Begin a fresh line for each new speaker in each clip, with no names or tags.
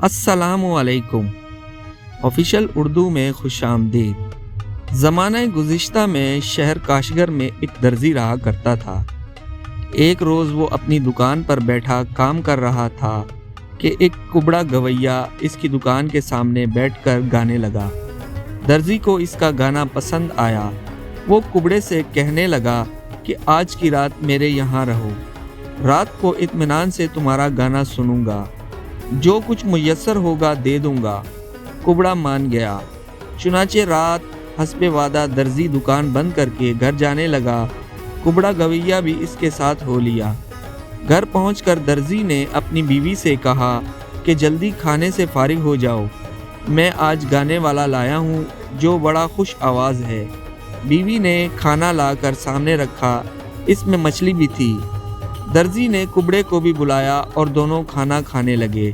السلام علیکم۔ آفیشل اردو میں خوش آمدید۔ زمانہ گزشتہ میں شہر کاشغر میں ایک درزی رہا کرتا تھا۔ ایک روز وہ اپنی دکان پر بیٹھا کام کر رہا تھا کہ ایک کبڑا گویا اس کی دکان کے سامنے بیٹھ کر گانے لگا۔ درزی کو اس کا گانا پسند آیا۔ وہ کبڑے سے کہنے لگا کہ آج کی رات میرے یہاں رہو، رات کو اطمینان سے تمہارا گانا سنوں گا، جو کچھ میسر ہوگا دے دوں گا۔ کبڑا مان گیا۔ چنانچہ رات حسب وعدہ درزی دکان بند کر کے گھر جانے لگا۔ کبڑا گویا بھی اس کے ساتھ ہو لیا۔ گھر پہنچ کر درزی نے اپنی بیوی سے کہا کہ جلدی کھانے سے فارغ ہو جاؤ، میں آج گانے والا لایا ہوں جو بڑا خوش آواز ہے۔ بیوی نے کھانا لا کر سامنے رکھا، اس میں مچھلی بھی تھی۔ درزی نے کبڑے کو بھی بلایا اور دونوں کھانا کھانے لگے۔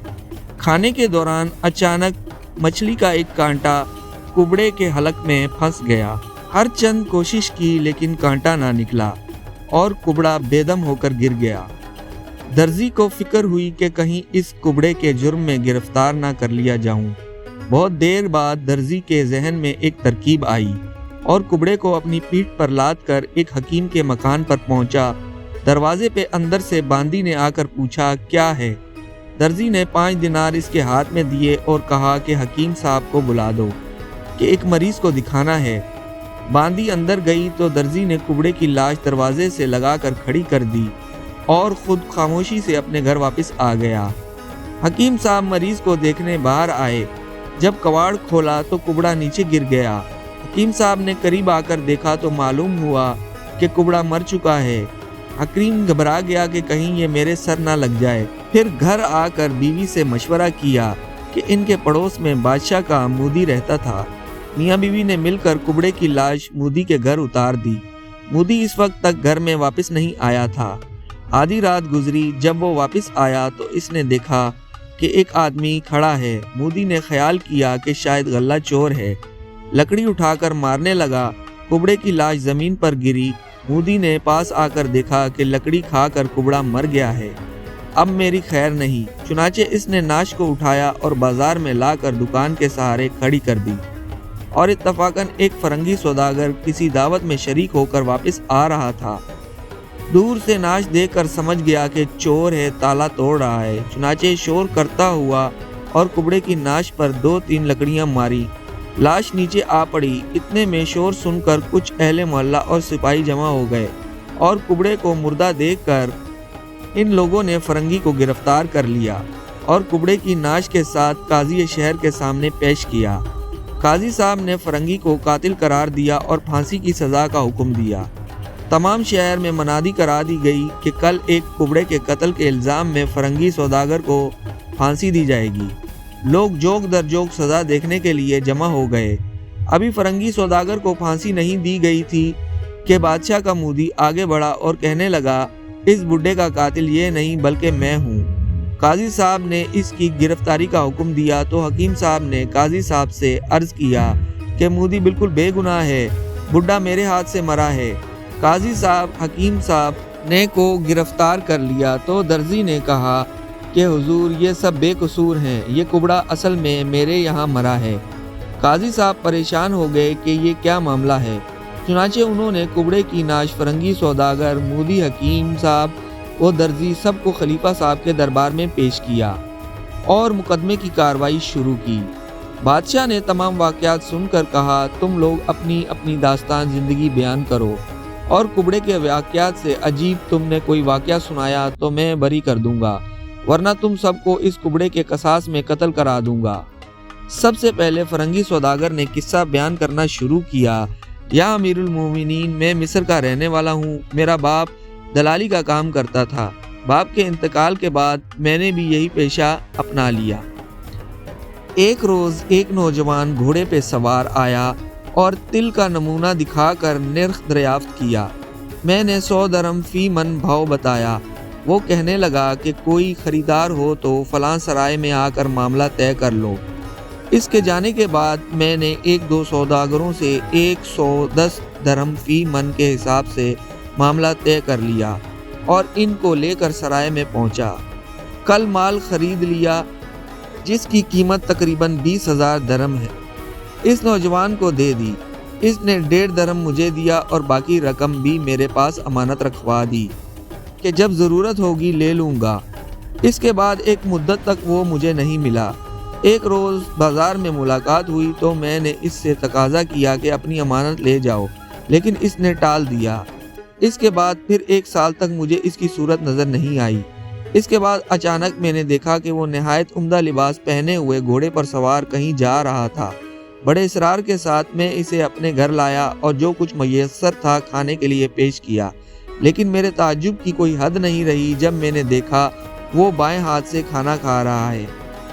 کھانے کے دوران اچانک مچھلی کا ایک کانٹا کبڑے کے حلق میں پھنس گیا۔ ہر چند کوشش کی لیکن کانٹا نہ نکلا اور کبڑا بے دم ہو کر گر گیا۔ درزی کو فکر ہوئی کہ کہیں اس کبڑے کے جرم میں گرفتار نہ کر لیا جاؤں۔ بہت دیر بعد درزی کے ذہن میں ایک ترکیب آئی اور کبڑے کو اپنی پیٹھ پر لاد کر ایک حکیم کے مکان پر پہنچا۔ دروازے پہ اندر سے باندی نے آ کر پوچھا کیا ہے؟ درزی نے 5 دینار اس کے ہاتھ میں دیے اور کہا کہ حکیم صاحب کو بلا دو کہ ایک مریض کو دکھانا ہے۔ باندی اندر گئی تو درزی نے کبڑے کی لاش دروازے سے لگا کر کھڑی کر دی اور خود خاموشی سے اپنے گھر واپس آ گیا۔ حکیم صاحب مریض کو دیکھنے باہر آئے۔ جب کواڑ کھولا تو کبڑا نیچے گر گیا۔ حکیم صاحب نے قریب آ کر دیکھا تو معلوم ہوا کہ کبڑا مر چکا ہے۔ حکیم گھبرا گیا کہ کہیں یہ میرے سر نہ لگ جائے۔ پھر گھر آ کر بیوی سے مشورہ کیا کہ ان کے پڑوس میں بادشاہ کا مودی رہتا تھا۔ میاں بیوی نے مل کر کبڑے کی لاش مودی کے گھر اتار دی۔ مودی اس وقت تک گھر میں واپس نہیں آیا تھا۔ آدھی رات گزری، جب وہ واپس آیا تو اس نے دیکھا کہ ایک آدمی کھڑا ہے۔ مودی نے خیال کیا کہ شاید غلہ چور ہے، لکڑی اٹھا کر مارنے لگا۔ کبڑے کی لاش زمین پر گری۔ مودی نے پاس آ کر دیکھا کہ لکڑی کھا کر کبڑا مر گیا ہے۔ اب میری خیر نہیں۔ چنانچہ اس نے ناش کو اٹھایا اور بازار میں لا کر دکان کے سہارے کھڑی کر دی، اور اتفاقاً ایک فرنگی سوداگر کسی دعوت میں شریک ہو کر واپس آ رہا تھا۔ دور سے ناش دیکھ کر سمجھ گیا کہ چور ہے، تالا توڑ رہا ہے۔ چنانچہ شور کرتا ہوا اور کبڑے کی ناش پر 2-3 لکڑیاں ماری۔ لاش نیچے آ پڑی۔ اتنے میں شور سن کر کچھ اہل محلہ اور سپاہی جمع ہو گئے اور کبڑے کو مردہ دیکھ کر ان لوگوں نے فرنگی کو گرفتار کر لیا اور کبڑے کی ناش کے ساتھ قاضی شہر کے سامنے پیش کیا۔ قاضی صاحب نے فرنگی کو قاتل قرار دیا اور پھانسی کی سزا کا حکم دیا۔ تمام شہر میں منادی کرا دی گئی کہ کل ایک کبڑے کے قتل کے الزام میں فرنگی سوداگر کو پھانسی دی جائے گی۔ لوگ جوک در جوک سزا دیکھنے کے لیے جمع ہو گئے۔ ابھی فرنگی سوداگر کو پھانسی نہیں دی گئی تھی کہ بادشاہ کا مودی آگے بڑھا اور کہنے لگا اس بڈھے کا قاتل یہ نہیں بلکہ میں ہوں۔ قاضی صاحب نے اس کی گرفتاری کا حکم دیا تو حکیم صاحب نے قاضی صاحب سے عرض کیا کہ مودی بالکل بے گناہ ہے، بڈھا میرے ہاتھ سے مرا ہے۔ قاضی صاحب حکیم صاحب نے کو گرفتار کر لیا تو درزی نے کہا کہ حضور یہ سب بے قصور ہیں، یہ کبڑا اصل میں میرے یہاں مرا ہے۔ قاضی صاحب پریشان ہو گئے کہ یہ کیا معاملہ ہے۔ چنانچہ انہوں نے کبڑے کی ناش فرنگی سوداگر، مودی، حکیم صاحب و درزی سب کو خلیفہ صاحب کے دربار میں پیش کیا اور مقدمے کی کارروائی شروع کی۔ بادشاہ نے تمام واقعات سن کر کہا تم لوگ اپنی اپنی داستان زندگی بیان کرو، اور کبڑے کے واقعات سے عجیب تم نے کوئی واقعہ سنایا تو میں بری کر دوں گا، ورنہ تم سب کو اس کبڑے کے قصاص میں قتل کرا دوں گا۔ سب سے پہلے فرنگی سوداگر نے قصہ بیان کرنا شروع کیا۔ یا امیر المومنین، میں مصر کا رہنے والا ہوں۔ میرا باپ دلالی کا کام کرتا تھا۔ باپ کے انتقال کے بعد میں نے بھی یہی پیشہ اپنا لیا۔ ایک روز ایک نوجوان گھوڑے پہ سوار آیا اور تل کا نمونہ دکھا کر نرخ دریافت کیا۔ میں نے 100 درہم فی من بھاؤ بتایا۔ وہ کہنے لگا کہ کوئی خریدار ہو تو فلاں سرائے میں آ کر معاملہ طے کر لو۔ اس کے جانے کے بعد میں نے 1-2 سوداگروں سے 110 درہم فی من کے حساب سے معاملہ طے کر لیا اور ان کو لے کر سرائے میں پہنچا۔ کل مال خرید لیا جس کی قیمت تقریباً 20,000 درہم ہے، اس نوجوان کو دے دی۔ اس نے 1.5 درہم مجھے دیا اور باقی رقم بھی میرے پاس امانت رکھوا دی کہ جب ضرورت ہوگی لے لوں گا۔ اس کے بعد ایک مدت تک وہ مجھے نہیں ملا۔ ایک روز بازار میں ملاقات ہوئی تو میں نے اس سے تقاضا کیا کہ اپنی امانت لے جاؤ، لیکن اس نے ٹال دیا۔ اس کے بعد پھر 1 سال تک مجھے اس کی صورت نظر نہیں آئی۔ اس کے بعد اچانک میں نے دیکھا کہ وہ نہایت عمدہ لباس پہنے ہوئے گھوڑے پر سوار کہیں جا رہا تھا۔ بڑے اصرار کے ساتھ میں اسے اپنے گھر لایا اور جو کچھ میسر تھا کھانے کے لیے پیش کیا، لیکن میرے تعجب کی کوئی حد نہیں رہی جب میں نے دیکھا وہ بائیں ہاتھ سے کھانا کھا رہا ہے۔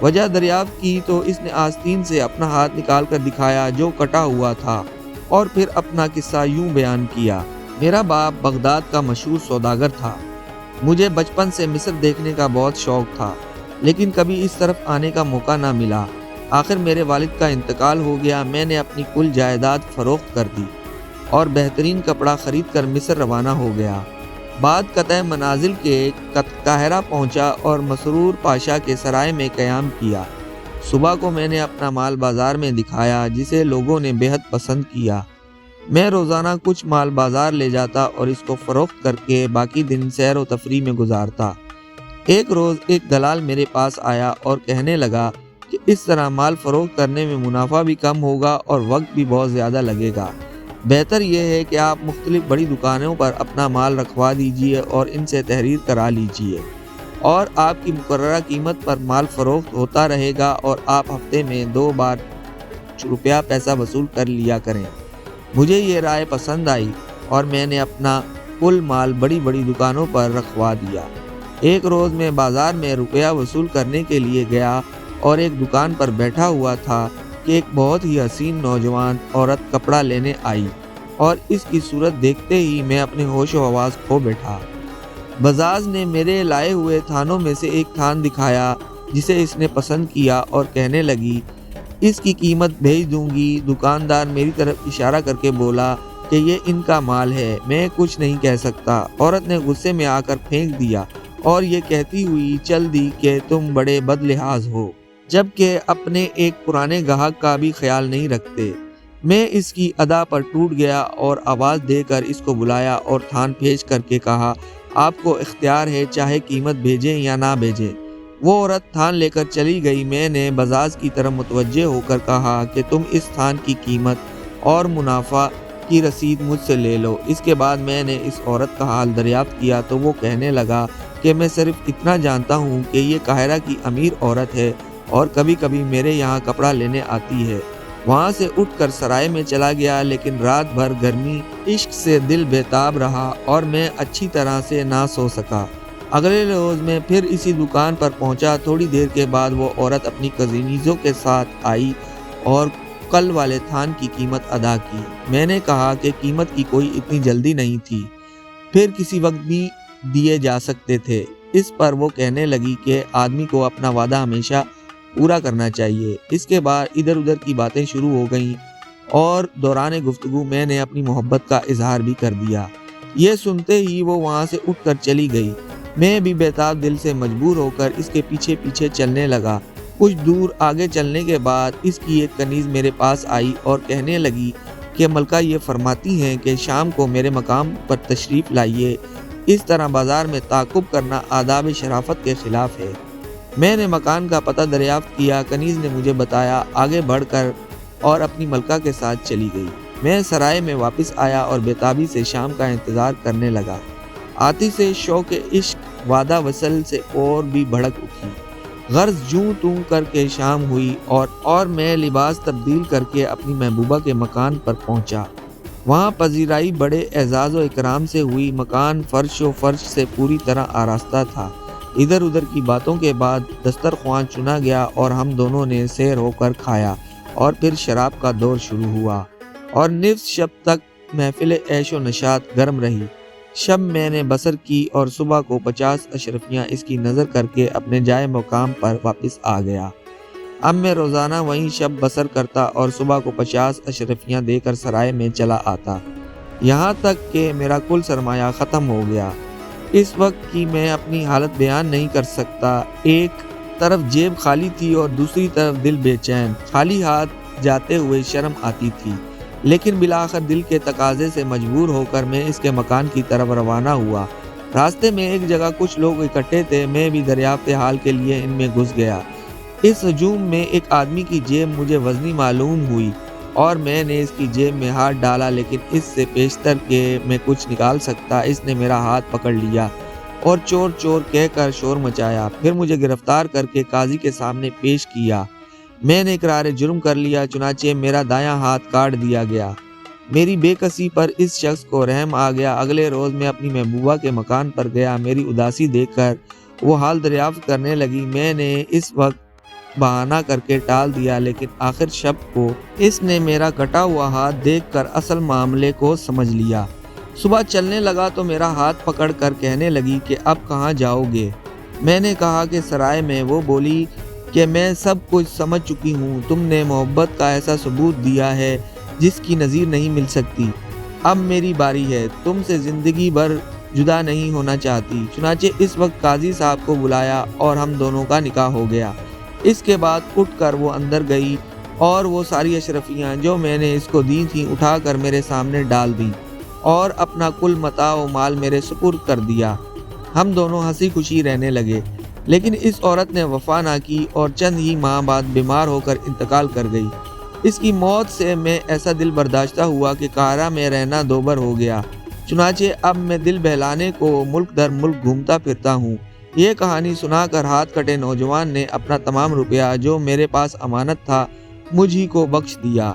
وجہ دریافت کی تو اس نے آستین سے اپنا ہاتھ نکال کر دکھایا جو کٹا ہوا تھا، اور پھر اپنا قصہ یوں بیان کیا۔ میرا باپ بغداد کا مشہور سوداگر تھا۔ مجھے بچپن سے مصر دیکھنے کا بہت شوق تھا، لیکن کبھی اس طرف آنے کا موقع نہ ملا۔ آخر میرے والد کا انتقال ہو گیا۔ میں نے اپنی کل جائیداد فروخت کر دی اور بہترین کپڑا خرید کر مصر روانہ ہو گیا۔ بعد قطع منازل کے قاہرہ پہنچا اور مسرور پاشا کے سرائے میں قیام کیا۔ صبح کو میں نے اپنا مال بازار میں دکھایا جسے لوگوں نے بے حد پسند کیا۔ میں روزانہ کچھ مال بازار لے جاتا اور اس کو فروخت کر کے باقی دن سیر و تفریح میں گزارتا۔ ایک روز ایک دلال میرے پاس آیا اور کہنے لگا کہ اس طرح مال فروخت کرنے میں منافع بھی کم ہوگا اور وقت بھی بہت زیادہ لگے گا۔ بہتر یہ ہے کہ آپ مختلف بڑی دکانوں پر اپنا مال رکھوا دیجئے اور ان سے تحریر کرا لیجئے، اور آپ کی مقررہ قیمت پر مال فروخت ہوتا رہے گا اور آپ ہفتے میں 2 بار روپیہ پیسہ وصول کر لیا کریں۔ مجھے یہ رائے پسند آئی اور میں نے اپنا کل مال بڑی بڑی دکانوں پر رکھوا دیا۔ ایک روز میں بازار میں روپیہ وصول کرنے کے لیے گیا اور ایک دکان پر بیٹھا ہوا تھا کہ ایک بہت ہی حسین نوجوان عورت کپڑا لینے آئی، اور اس کی صورت دیکھتے ہی میں اپنے ہوش و حواس کھو بیٹھا۔ بزاز نے میرے لائے ہوئے تھانوں میں سے ایک تھان دکھایا جسے اس نے پسند کیا اور کہنے لگی اس کی قیمت بھیج دوں گی۔ دکاندار میری طرف اشارہ کر کے بولا کہ یہ ان کا مال ہے، میں کچھ نہیں کہہ سکتا۔ عورت نے غصے میں آ کر پھینک دیا اور یہ کہتی ہوئی چل دی کہ تم بڑے بد لحاظ ہو، جبکہ اپنے ایک پرانے گاہک کا بھی خیال نہیں رکھتے۔ میں اس کی ادا پر ٹوٹ گیا اور آواز دے کر اس کو بلایا اور تھان بھیج کر کے کہا آپ کو اختیار ہے، چاہے قیمت بھیجیں یا نہ بھیجیں۔ وہ عورت تھان لے کر چلی گئی۔ میں نے بزاز کی طرف متوجہ ہو کر کہا کہ تم اس تھان کی قیمت اور منافع کی رسید مجھ سے لے لو۔ اس کے بعد میں نے اس عورت کا حال دریافت کیا تو وہ کہنے لگا کہ میں صرف اتنا جانتا ہوں کہ یہ قاہرہ کی امیر عورت ہے اور کبھی کبھی میرے یہاں کپڑا لینے آتی ہے۔ وہاں سے اٹھ کر سرائے میں چلا گیا، لیکن رات بھر گرمی عشق سے دل بےتاب رہا اور میں اچھی طرح سے نہ سو سکا۔ اگلے روز میں پھر اسی دکان پر پہنچا۔ تھوڑی دیر کے بعد وہ عورت اپنی کنیزوں کے ساتھ آئی اور کل والے تھان کی قیمت ادا کی۔ میں نے کہا کہ قیمت کی کوئی اتنی جلدی نہیں تھی، پھر کسی وقت بھی دیے جا سکتے تھے۔ اس پر وہ کہنے لگی کہ آدمی کو اپنا وعدہ ہمیشہ پورا کرنا چاہیے۔ اس کے بعد ادھر ادھر کی باتیں شروع ہو گئیں اور دوران گفتگو میں نے اپنی محبت کا اظہار بھی کر دیا۔ یہ سنتے ہی وہ وہاں سے اٹھ کر چلی گئی۔ میں بھی بےتاب دل سے مجبور ہو کر اس کے پیچھے پیچھے چلنے لگا۔ کچھ دور آگے چلنے کے بعد اس کی ایک کنیز میرے پاس آئی اور کہنے لگی کہ ملکہ یہ فرماتی ہیں کہ شام کو میرے مقام پر تشریف لائیے، اس طرح بازار میں تعاقب کرنا آداب شرافت کے خلاف ہے۔ میں نے مکان کا پتہ دریافت کیا، کنیز نے مجھے بتایا، آگے بڑھ کر اور اپنی ملکہ کے ساتھ چلی گئی۔ میں سرائے میں واپس آیا اور بےتابی سے شام کا انتظار کرنے لگا۔ آتی سے شوق عشق وعدہ وصل سے اور بھی بھڑک اٹھی۔ غرض جوں توں کر کے شام ہوئی اور میں لباس تبدیل کر کے اپنی محبوبہ کے مکان پر پہنچا۔ وہاں پذیرائی بڑے اعزاز و اکرام سے ہوئی۔ مکان فرش و فرش سے پوری طرح آراستہ تھا۔ ادھر ادھر کی باتوں کے بعد دسترخوان چنا گیا اور ہم دونوں نے سیر ہو کر کھایا، اور پھر شراب کا دور شروع ہوا اور نصف شب تک محفل عیش و نشاط گرم رہی۔ شب میں نے بسر کی اور صبح کو 50 اشرفیاں اس کی نظر کر کے اپنے جائے مقام پر واپس آ گیا۔ اب میں روزانہ وہیں شب بسر کرتا اور صبح کو 50 اشرفیاں دے کر سرائے میں چلا آتا، یہاں تک کہ میرا کل سرمایہ ختم ہو گیا۔ اس وقت کی میں اپنی حالت بیان نہیں کر سکتا۔ ایک طرف جیب خالی تھی اور دوسری طرف دل بے چین، خالی ہاتھ جاتے ہوئے شرم آتی تھی، لیکن بالآخر دل کے تقاضے سے مجبور ہو کر میں اس کے مکان کی طرف روانہ ہوا۔ راستے میں ایک جگہ کچھ لوگ اکٹھے تھے، میں بھی دریافت حال کے لیے ان میں گھس گیا۔ اس ہجوم میں ایک آدمی کی جیب مجھے وزنی معلوم ہوئی اور میں نے اس کی جیب میں ہاتھ ڈالا، لیکن اس سے پیشتر کہ میں کچھ نکال سکتا اس نے میرا ہاتھ پکڑ لیا اور چور چور کہہ کر شور مچایا۔ پھر مجھے گرفتار کر کے قاضی کے سامنے پیش کیا۔ میں نے اقرار جرم کر لیا، چنانچہ میرا دایاں ہاتھ کاٹ دیا گیا۔ میری بے کسی پر اس شخص کو رحم آ گیا۔ اگلے روز میں اپنی محبوبہ کے مکان پر گیا۔ میری اداسی دیکھ کر وہ حال دریافت کرنے لگی۔ میں نے اس وقت بہانہ کر کے ٹال دیا، لیکن آخر شب کو اس نے میرا کٹا ہوا ہاتھ دیکھ کر اصل معاملے کو سمجھ لیا۔ صبح چلنے لگا تو میرا ہاتھ پکڑ کر کہنے لگی کہ اب کہاں جاؤ گے؟ میں نے کہا کہ سرائے میں۔ وہ بولی کہ میں سب کچھ سمجھ چکی ہوں، تم نے محبت کا ایسا ثبوت دیا ہے جس کی نظیر نہیں مل سکتی۔ اب میری باری ہے، تم سے زندگی بھر جدا نہیں ہونا چاہتی۔ چنانچہ اس وقت قاضی صاحب کو بلایا اور ہم دونوں کا نکاح ہو گیا۔ اس کے بعد اٹھ کر وہ اندر گئی اور وہ ساری اشرفیاں جو میں نے اس کو دی تھیں اٹھا کر میرے سامنے ڈال دیں اور اپنا کل متاع و مال میرے سپرد کر دیا۔ ہم دونوں ہنسی خوشی رہنے لگے، لیکن اس عورت نے وفا نہ کی اور چند ہی ماہ بعد بیمار ہو کر انتقال کر گئی۔ اس کی موت سے میں ایسا دل برداشتہ ہوا کہ قاہرہ میں رہنا دوبر ہو گیا۔ چنانچہ اب میں دل بہلانے کو ملک در ملک گھومتا پھرتا ہوں۔ یہ کہانی سنا کر ہاتھ کٹے نوجوان نے اپنا تمام روپیہ جو میرے پاس امانت تھا مجھ ہی کو بخش دیا۔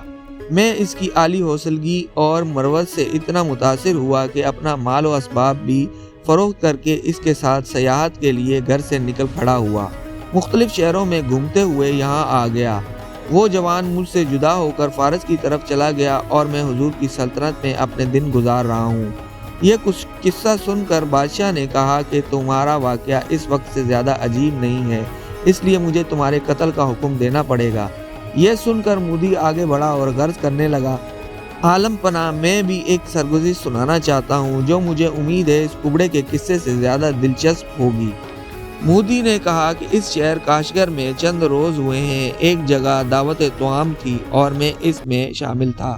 میں اس کی عالی حوصلگی اور مروت سے اتنا متاثر ہوا کہ اپنا مال و اسباب بھی فروخت کر کے اس کے ساتھ سیاحت کے لیے گھر سے نکل کھڑا ہوا۔ مختلف شہروں میں گھومتے ہوئے یہاں آ گیا۔ وہ جوان مجھ سے جدا ہو کر فارس کی طرف چلا گیا اور میں حضور کی سلطنت میں اپنے دن گزار رہا ہوں۔ یہ کچھ قصہ سن کر بادشاہ نے کہا کہ تمہارا واقعہ اس وقت سے زیادہ عجیب نہیں ہے، اس لیے مجھے تمہارے قتل کا حکم دینا پڑے گا۔ یہ سن کر مودی آگے بڑھا اور غرض کرنے لگا، عالم پناہ، میں بھی ایک سرگزشت سنانا چاہتا ہوں جو مجھے امید ہے اس کبڑے کے قصے سے زیادہ دلچسپ ہوگی۔ مودی نے کہا کہ اس شہر کاشگر میں چند روز ہوئے ہیں، ایک جگہ دعوت طعام تھی اور میں اس میں شامل تھا۔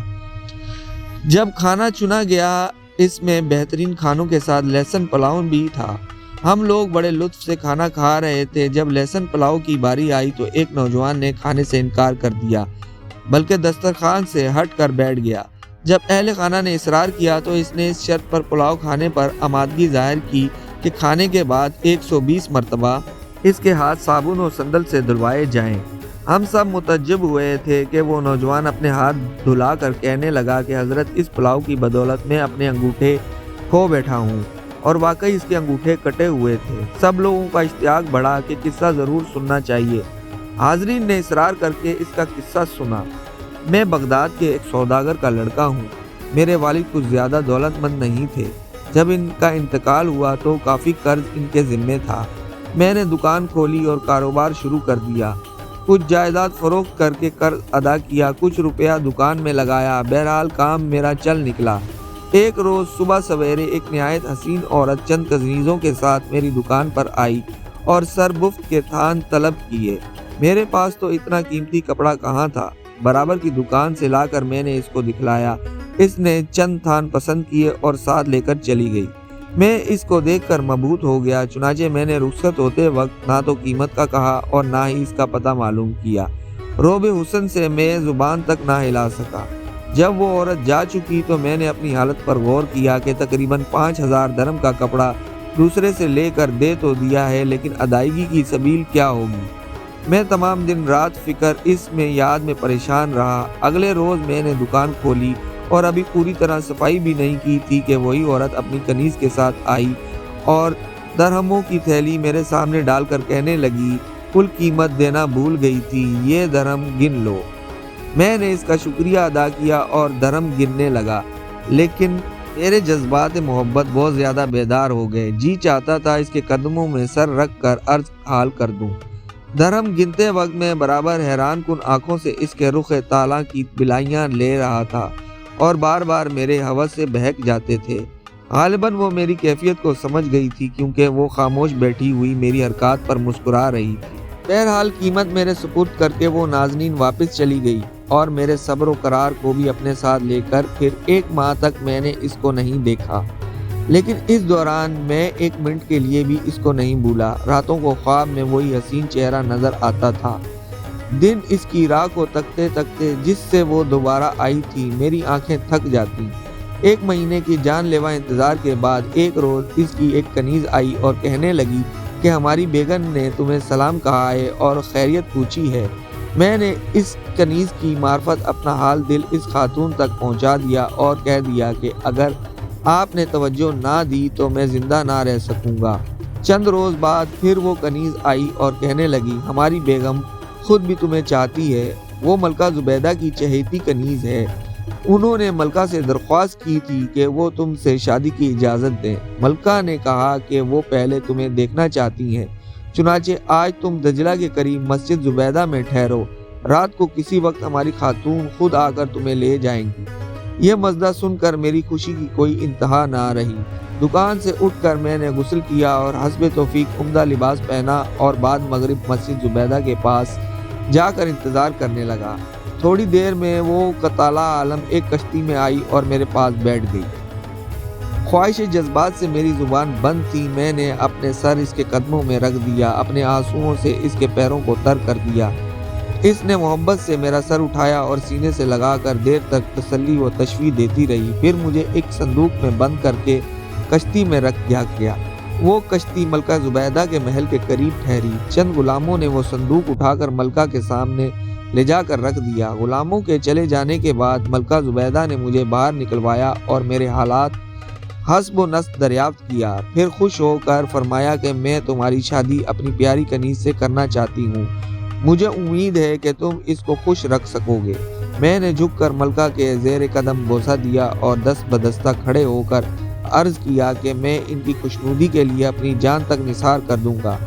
جب کھانا چنا گیا اس میں بہترین کھانوں کے ساتھ لہسن پلاؤ بھی تھا۔ ہم لوگ بڑے لطف سے کھانا کھا رہے تھے۔ جب لہسن پلاؤ کی باری آئی تو ایک نوجوان نے کھانے سے انکار کر دیا، بلکہ دسترخوان سے ہٹ کر بیٹھ گیا۔ جب اہل خانہ نے اصرار کیا تو اس نے اس شرط پر پلاؤ کھانے پر آمادگی ظاہر کی کہ کھانے کے بعد 120 مرتبہ اس کے ہاتھ صابن اور سندل سے دھلوائے جائیں۔ ہم سب متعجب ہوئے تھے کہ وہ نوجوان اپنے ہاتھ دھلا کر کہنے لگا کہ حضرت اس پلاؤ کی بدولت میں اپنے انگوٹھے کھو بیٹھا ہوں، اور واقعی اس کے انگوٹھے کٹے ہوئے تھے۔ سب لوگوں کا اشتیاق بڑھا کہ قصہ ضرور سننا چاہیے۔ حاضرین نے اصرار کر کے اس کا قصہ سنا۔ میں بغداد کے ایک سوداگر کا لڑکا ہوں۔ میرے والد کچھ زیادہ دولت مند نہیں تھے۔ جب ان کا انتقال ہوا تو کافی قرض ان کے ذمے تھا۔ میں نے دکان کھولی اور کاروبار شروع کر دیا۔ کچھ جائیداد فروخت کر کے قرض ادا کیا، کچھ روپیہ دکان میں لگایا۔ بہرحال کام میرا چل نکلا۔ ایک روز صبح سویرے ایک نہایت حسین عورت چند کنیزوں کے ساتھ میری دکان پر آئی اور سربفت کے تھان طلب کیے۔ میرے پاس تو اتنا قیمتی کپڑا کہاں تھا۔ برابر کی دکان سے لا کر میں نے اس کو دکھلایا۔ اس نے چند تھان پسند کیے اور ساتھ لے کر چلی گئی۔ میں اس کو دیکھ کر مبہوت ہو گیا، چنانچہ میں نے رخصت ہوتے وقت نہ تو قیمت کا کہا اور نہ ہی اس کا پتہ معلوم کیا۔ روب حسن سے میں زبان تک نہ ہلا سکا۔ جب وہ عورت جا چکی تو میں نے اپنی حالت پر غور کیا کہ تقریباً 5000 درہم کا کپڑا دوسرے سے لے کر دے تو دیا ہے، لیکن ادائیگی کی سبیل کیا ہوگی؟ میں تمام دن رات فکر اس میں یاد میں پریشان رہا۔ اگلے روز میں نے دکان کھولی اور ابھی پوری طرح صفائی بھی نہیں کی تھی کہ وہی عورت اپنی کنیز کے ساتھ آئی اور درہموں کی تھیلی میرے سامنے ڈال کر کہنے لگی، کل قیمت دینا بھول گئی تھی، یہ درہم گن لو۔ میں نے اس کا شکریہ ادا کیا اور درہم گننے لگا، لیکن میرے جذبات محبت بہت زیادہ بیدار ہو گئے۔ جی چاہتا تھا اس کے قدموں میں سر رکھ کر عرض حال کر دوں۔ درہم گنتے وقت میں برابر حیران کن آنکھوں سے اس کے رخ طالع کی بلائیاں لے رہا تھا اور بار بار میرے ہوس سے بہک جاتے تھے۔ غالباً وہ میری کیفیت کو سمجھ گئی تھی، کیونکہ وہ خاموش بیٹھی ہوئی میری حرکات پر مسکرا رہی تھی۔ بہرحال قیمت میرے سپرد کر کے وہ نازنین واپس چلی گئی اور میرے صبر و قرار کو بھی اپنے ساتھ لے کر پھر 1 ماہ تک میں نے اس کو نہیں دیکھا، لیکن اس دوران میں 1 منٹ کے لیے بھی اس کو نہیں بھولا۔ راتوں کو خواب میں وہی حسین چہرہ نظر آتا تھا، دن اس کی راہ کو تکتے تکتے جس سے وہ دوبارہ آئی تھی میری آنکھیں تھک جاتی۔ 1 مہینے کی جان لیوا انتظار کے بعد ایک روز اس کی ایک کنیز آئی اور کہنے لگی کہ ہماری بیگم نے تمہیں سلام کہا ہے اور خیریت پوچھی ہے۔ میں نے اس کنیز کی معرفت اپنا حال دل اس خاتون تک پہنچا دیا اور کہہ دیا کہ اگر آپ نے توجہ نہ دی تو میں زندہ نہ رہ سکوں گا۔ چند روز بعد پھر وہ کنیز آئی اور کہنے لگی ہماری بیگم خود بھی تمہیں چاہتی ہے، وہ ملکہ زبیدہ کی چہیتی کنیز ہے، انہوں نے ملکہ سے درخواست کی تھی کہ وہ تم سے شادی کی اجازت دیں۔ ملکہ نے کہا کہ وہ پہلے تمہیں دیکھنا چاہتی ہیں، چنانچہ آج تم دجلہ کے قریب مسجد زبیدہ میں ٹھہرو، رات کو کسی وقت ہماری خاتون خود آ کر تمہیں لے جائیں گی۔ یہ مزدہ سن کر میری خوشی کی کوئی انتہا نہ رہی۔ دکان سے اٹھ کر میں نے غسل کیا اور حسب توفیق عمدہ لباس پہنا اور بعد مغرب مسجد زبیدہ کے پاس جا کر انتظار کرنے لگا۔ تھوڑی دیر میں وہ قطالہ عالم ایک کشتی میں آئی اور میرے پاس بیٹھ گئی۔ خواہش جذبات سے میری زبان بند تھی، میں نے اپنے سر اس کے قدموں میں رکھ دیا، اپنے آنسوؤں سے اس کے پیروں کو تر کر دیا۔ اس نے محبت سے میرا سر اٹھایا اور سینے سے لگا کر دیر تک تسلی و تشویح دیتی رہی، پھر مجھے ایک صندوق میں بند کر کے کشتی میں رکھ دیا گیا۔ وہ کشتی ملکہ زبیدہ کے محل کے قریب ٹھہری۔ چند غلاموں نے وہ صندوق اٹھا کر ملکہ کے سامنے لے جا کر رکھ دیا۔ غلاموں کے چلے جانے کے بعد ملکہ زبیدہ نے مجھے باہر نکلوایا اور میرے حالات حسب و نصب دریافت کیا، پھر خوش ہو کر فرمایا کہ میں تمہاری شادی اپنی پیاری کنیز سے کرنا چاہتی ہوں، مجھے امید ہے کہ تم اس کو خوش رکھ سکو گے۔ میں نے جھک کر ملکہ کے زیر قدم بوسہ دیا اور دست بدستہ کھڑے ہو کر عرض کیا کہ میں ان کی خوشنودی کے لیے اپنی جان تک نثار کر دوں گا۔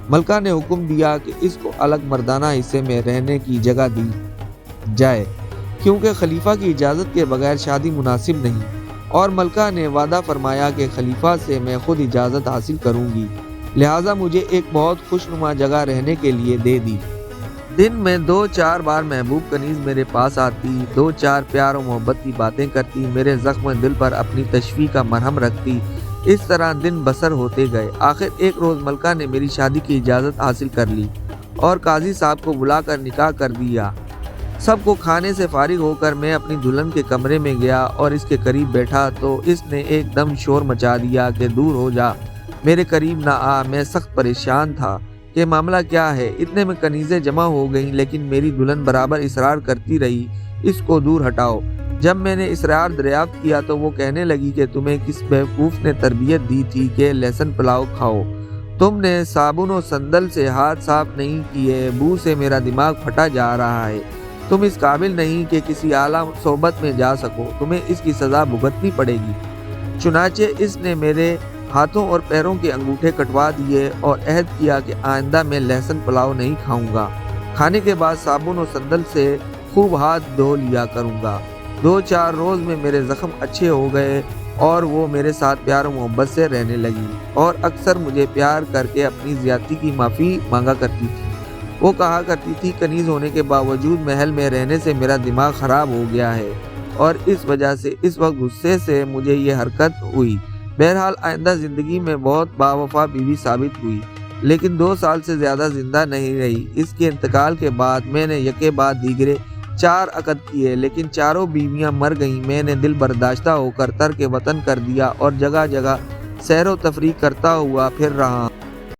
ملکہ نے حکم دیا کہ اس کو الگ مردانہ حصے میں رہنے کی جگہ دی جائے، کیونکہ خلیفہ کی اجازت کے بغیر شادی مناسب نہیں، اور ملکہ نے وعدہ فرمایا کہ خلیفہ سے میں خود اجازت حاصل کروں گی، لہٰذا مجھے ایک بہت خوشنما جگہ رہنے کے لیے دے دی۔ دن میں 2-4 بار محبوب کنیز میرے پاس آتی، 2-4 پیار و محبت کی باتیں کرتی، میرے زخم دل پر اپنی تشفی کا مرہم رکھتی۔ اس طرح دن بسر ہوتے گئے۔ آخر ایک روز ملکہ نے میری شادی کی اجازت حاصل کر لی اور قاضی صاحب کو بلا کر نکاح کر دیا۔ سب کو کھانے سے فارغ ہو کر میں اپنی دلہن کے کمرے میں گیا اور اس کے قریب بیٹھا تو اس نے ایک دم شور مچا دیا کہ دور ہو جا، میرے قریب نہ آ۔ میں سخت پریشان تھا کہ معاملہ کیا ہے۔ اتنے میں کنیزیں جمع ہو گئیں، لیکن میری دلہن برابر اصرار کرتی رہی اس کو دور ہٹاؤ۔ جب میں نے اصرار دریافت کیا تو وہ کہنے لگی کہ تمہیں کس بیوقوف نے تربیت دی تھی کہ لہسن پلاؤ کھاؤ؟ تم نے صابن و صندل سے ہاتھ صاف نہیں کیے، بو سے میرا دماغ پھٹا جا رہا ہے، تم اس قابل نہیں کہ کسی اعلیٰ صحبت میں جا سکو، تمہیں اس کی سزا بھگتنی پڑے گی۔ چنانچہ اس نے میرے ہاتھوں اور پیروں کے انگوٹھے کٹوا دیے اور عہد کیا کہ آئندہ میں لہسن پلاؤ نہیں کھاؤں گا، کھانے کے بعد صابن و صندل سے خوب ہاتھ دھو لیا کروں گا۔ 2-4 روز میں میرے زخم اچھے ہو گئے اور وہ میرے ساتھ پیار و محبت سے رہنے لگی اور اکثر مجھے پیار کر کے اپنی زیادتی کی معافی مانگا کرتی تھی۔ وہ کہا کرتی تھی کنیز ہونے کے باوجود محل میں رہنے سے میرا دماغ خراب ہو گیا ہے اور اس وجہ سے اس وقت غصے سے مجھے یہ حرکت ہوئی۔ بہرحال آئندہ زندگی میں بہت باوفا بیوی ثابت ہوئی، لیکن 2 سال سے زیادہ زندہ نہیں رہی۔ اس کے انتقال کے بعد میں نے یکے بعد دیگرے 4 عقد کیے، لیکن چاروں بیویاں مر گئیں۔ میں نے دل برداشتہ ہو کر ترک وطن کر دیا اور جگہ جگہ سیر و تفریح کرتا ہوا پھر رہا۔